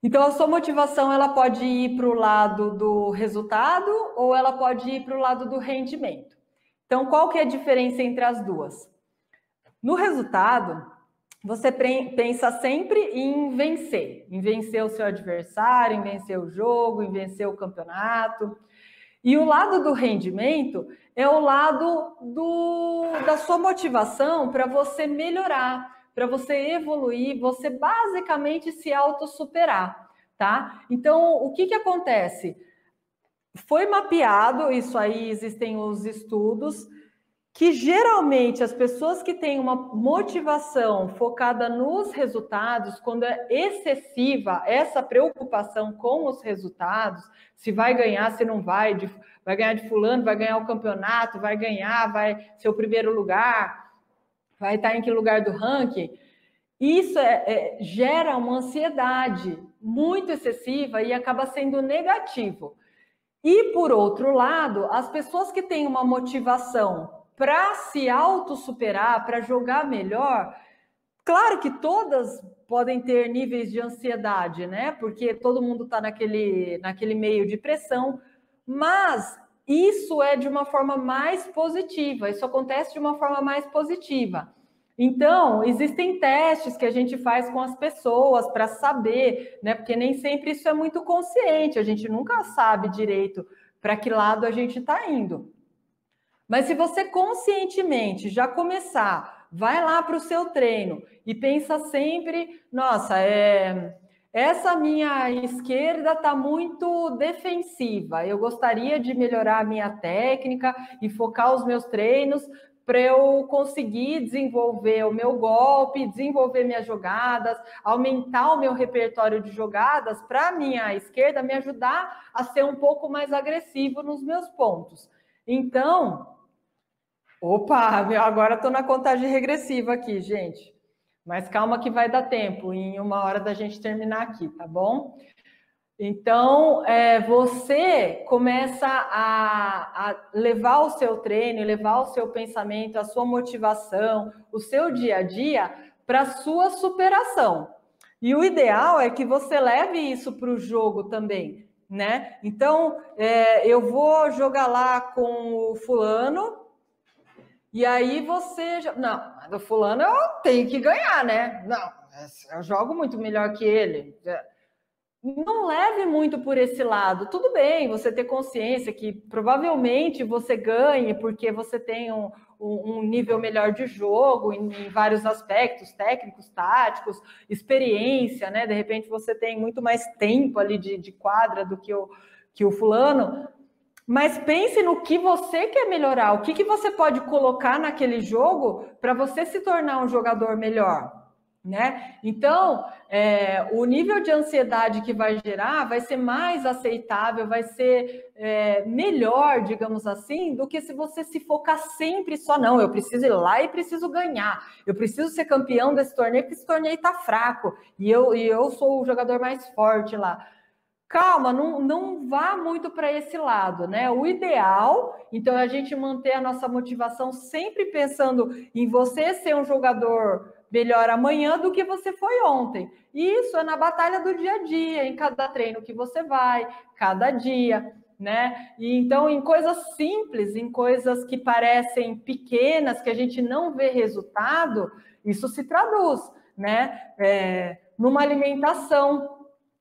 Então, a sua motivação ela pode ir para o lado do resultado ou ela pode ir para o lado do rendimento. Então, qual que é a diferença entre as duas? No resultado, você pensa sempre em vencer o seu adversário, em vencer o jogo, em vencer o campeonato. E o lado do rendimento é o lado da sua motivação para você melhorar, para você evoluir, você basicamente se autossuperar, tá? Então, o que acontece? Foi mapeado, isso aí existem os estudos, que geralmente as pessoas que têm uma motivação focada nos resultados, quando é excessiva essa preocupação com os resultados, se vai ganhar, se não vai ganhar de fulano, vai ganhar o campeonato, vai ganhar, vai ser o primeiro lugar, vai estar em que lugar do ranking, isso gera uma ansiedade muito excessiva e acaba sendo negativo. E, por outro lado, as pessoas que têm uma motivação para se autossuperar, para jogar melhor, claro que todas podem ter níveis de ansiedade, né? Porque todo mundo está naquele meio de pressão, mas isso é de uma forma mais positiva, isso acontece de uma forma mais positiva. Então, existem testes que a gente faz com as pessoas para saber, né? Porque nem sempre isso é muito consciente, a gente nunca sabe direito para que lado a gente está indo. Mas se você conscientemente já começar, vai lá para o seu treino e pensa sempre, nossa, essa minha esquerda está muito defensiva, eu gostaria de melhorar a minha técnica e focar os meus treinos para eu conseguir desenvolver o meu golpe, desenvolver minhas jogadas, aumentar o meu repertório de jogadas para a minha esquerda me ajudar a ser um pouco mais agressivo nos meus pontos. Então, agora estou na contagem regressiva aqui, gente. Mas calma que vai dar tempo, em 1 hora da gente terminar aqui, tá bom? Então, você começa a levar o seu treino, levar o seu pensamento, a sua motivação, o seu dia a dia para a sua superação. E o ideal é que você leve isso para o jogo também, né? Então, eu vou jogar lá com o fulano, e aí você... Não, do fulano eu tenho que ganhar, né? Não, eu jogo muito melhor que ele. Não leve muito por esse lado. Tudo bem você ter consciência que provavelmente você ganhe porque você tem um nível melhor de jogo em vários aspectos, técnicos, táticos, experiência, né? De repente você tem muito mais tempo ali de quadra do que o fulano. Mas pense no que você quer melhorar, o que você pode colocar naquele jogo para você se tornar um jogador melhor, né? Então, o nível de ansiedade que vai gerar vai ser mais aceitável, vai ser melhor, digamos assim, do que se você se focar sempre só, não, eu preciso ir lá e preciso ganhar, eu preciso ser campeão desse torneio, porque esse torneio está fraco, e eu sou o jogador mais forte lá. Calma, não vá muito para esse lado, né? O ideal, então, é a gente manter a nossa motivação sempre pensando em você ser um jogador melhor amanhã do que você foi ontem. E isso é na batalha do dia a dia, em cada treino que você vai, cada dia, né? E então, em coisas simples, em coisas que parecem pequenas, que a gente não vê resultado, isso se traduz, né? Numa alimentação,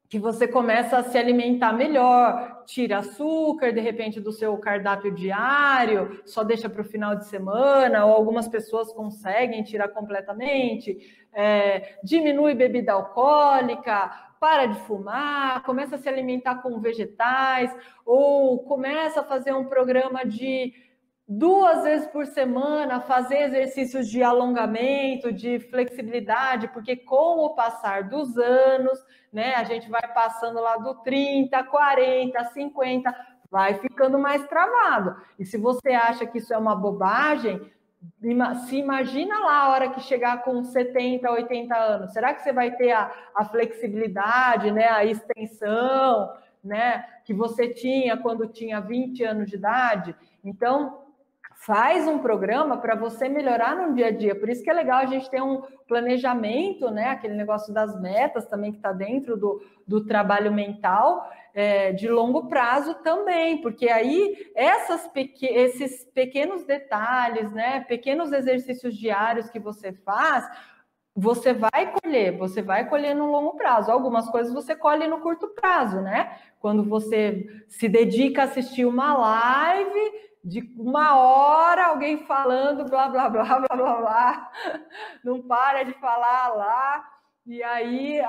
que você começa a se alimentar melhor, tira açúcar, de repente, do seu cardápio diário, só deixa para o final de semana, ou algumas pessoas conseguem tirar completamente, diminui bebida alcoólica, para de fumar, começa a se alimentar com vegetais, ou começa a fazer um programa de 2 vezes por semana, fazer exercícios de alongamento, de flexibilidade, porque com o passar dos anos, né, a gente vai passando lá do 30, 40, 50, vai ficando mais travado. E se você acha que isso é uma bobagem, se imagina lá a hora que chegar com 70, 80 anos, será que você vai ter a flexibilidade, né, a extensão, né, que você tinha quando tinha 20 anos de idade? Então, faz um programa para você melhorar no dia a dia. Por isso que é legal a gente ter um planejamento, né? Aquele negócio das metas também que está dentro do trabalho mental, de longo prazo também, porque aí esses pequenos detalhes, né? Pequenos exercícios diários que você faz, você vai colher no longo prazo. Algumas coisas você colhe no curto prazo, né? Quando você se dedica a assistir uma live de 1 hora, alguém falando blá, blá, blá, blá, blá, blá, não para de falar lá, e aí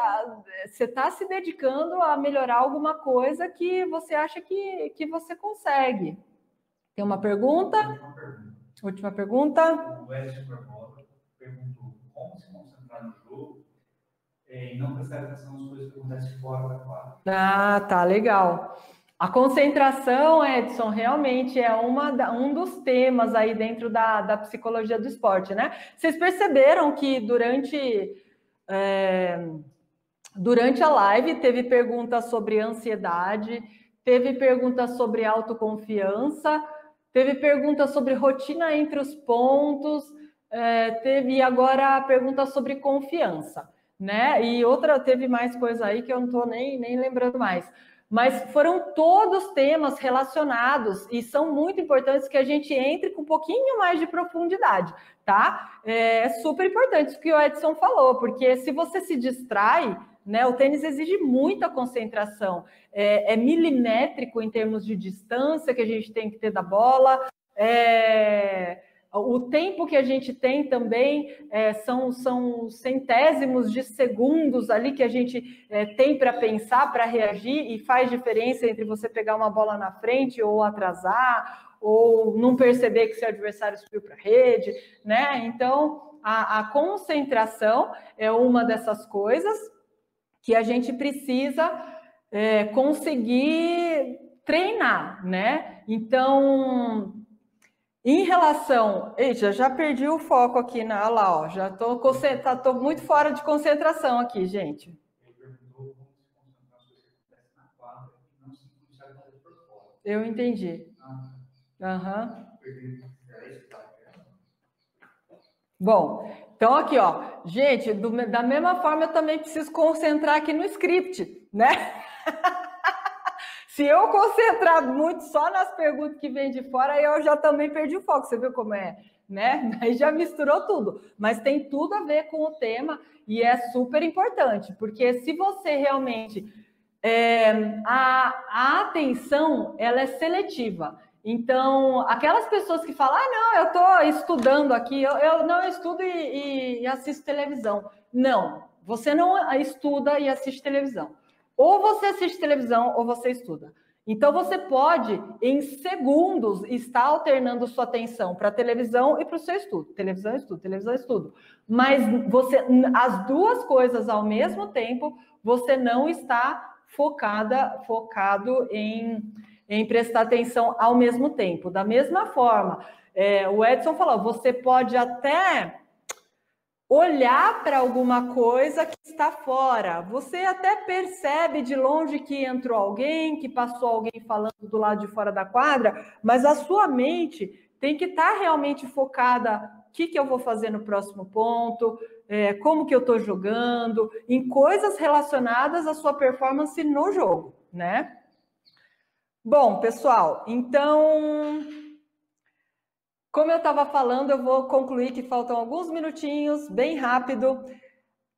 você está se dedicando a melhorar alguma coisa que você acha que você consegue. Tem uma pergunta? Última pergunta. O Edson Barbosa perguntou como se concentrar no jogo e não prestar atenção nas coisas que acontecem fora da quadra. Ah, tá, legal. A concentração, Edson, realmente é um dos temas aí dentro da psicologia do esporte, né? Vocês perceberam que durante a live teve perguntas sobre ansiedade, teve perguntas sobre autoconfiança, teve perguntas sobre rotina entre os pontos, teve agora a pergunta sobre confiança, né? E teve mais coisa aí que eu não estou nem lembrando mais. Mas foram todos temas relacionados e são muito importantes que a gente entre com um pouquinho mais de profundidade, tá? É super importante isso que o Edson falou, porque se você se distrai, né, o tênis exige muita concentração, é milimétrico em termos de distância que a gente tem que ter da bola, O tempo que a gente tem também são centésimos de segundos ali que a gente tem para pensar, para reagir, e faz diferença entre você pegar uma bola na frente ou atrasar, ou não perceber que seu adversário subiu para a rede, né? Então, a concentração é uma dessas coisas que a gente precisa conseguir treinar, né? Então, em relação... Eita, já perdi o foco aqui, olha lá, ó, já tô muito fora de concentração aqui, gente. Eu entendi. Uhum. Bom, então aqui, ó, gente, da mesma forma eu também preciso concentrar aqui no script, né? Se eu concentrar muito só nas perguntas que vêm de fora, aí eu já também perdi o foco, você viu como é, né? Aí já misturou tudo, mas tem tudo a ver com o tema e é super importante, porque se você realmente... a atenção, ela é seletiva. Então, aquelas pessoas que falam, não, eu estou estudando aqui, eu não estudo e assisto televisão. Não, você não estuda e assiste televisão. Ou você assiste televisão ou você estuda. Então, você pode, em segundos, estar alternando sua atenção para a televisão e para o seu estudo. Televisão, estudo, televisão, estudo. Mas as duas coisas ao mesmo tempo, você não está focado em prestar atenção ao mesmo tempo. Da mesma forma, o Edson falou, você pode até olhar para alguma coisa que está fora. Você até percebe de longe que entrou alguém, que passou alguém falando do lado de fora da quadra, mas a sua mente tem que estar realmente focada. O que eu vou fazer no próximo ponto? Como que eu estou jogando? Em coisas relacionadas à sua performance no jogo, né? Bom, pessoal, então... Como eu estava falando, eu vou concluir que faltam alguns minutinhos, bem rápido.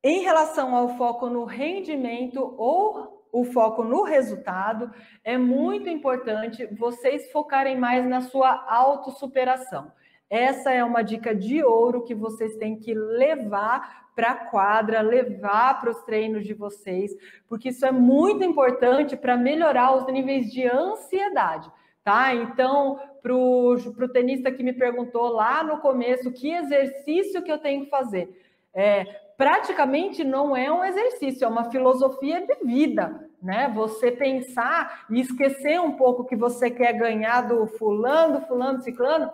Em relação ao foco no rendimento ou o foco no resultado, é muito importante vocês focarem mais na sua autossuperação. Essa é uma dica de ouro que vocês têm que levar para a quadra, levar para os treinos de vocês, porque isso é muito importante para melhorar os níveis de ansiedade. Tá? Então, para o tenista que me perguntou lá no começo que exercício que eu tenho que fazer, praticamente não é um exercício, é uma filosofia de vida, né? Você pensar e esquecer um pouco que você quer ganhar do fulano, ciclano,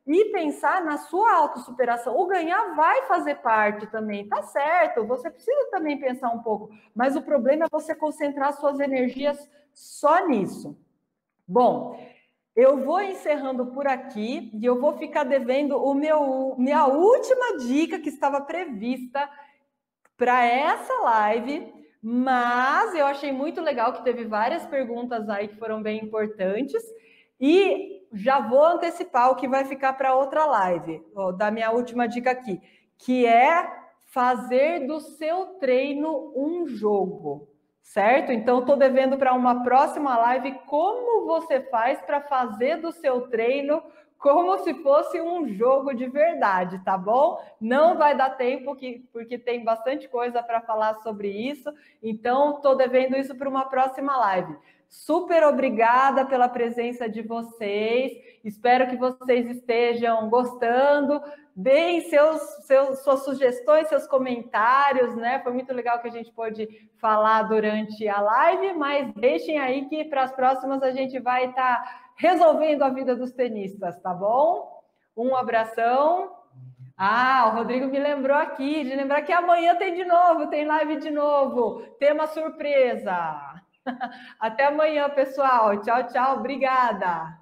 e pensar na sua autossuperação. O ganhar vai fazer parte também, tá certo, você precisa também pensar um pouco, mas o problema é você concentrar suas energias só nisso. Bom, eu vou encerrando por aqui e eu vou ficar devendo minha última dica que estava prevista para essa live, mas eu achei muito legal que teve várias perguntas aí que foram bem importantes e já vou antecipar o que vai ficar para outra live, da minha última dica aqui, que é fazer do seu treino um jogo. Certo? Então, estou devendo para uma próxima live como você faz para fazer do seu treino como se fosse um jogo de verdade, tá bom? Não vai dar tempo, porque tem bastante coisa para falar sobre isso. Então, estou devendo isso para uma próxima live. Super obrigada pela presença de vocês. Espero que vocês estejam gostando. Deem suas sugestões, seus comentários, né? Foi muito legal que a gente pôde falar durante a live, mas deixem aí que para as próximas a gente vai estar resolvendo a vida dos tenistas, tá bom? Um abração. O Rodrigo me lembrou aqui, de lembrar que amanhã tem de novo, tem live de novo, tema surpresa. Até amanhã, pessoal. Tchau, tchau. Obrigada.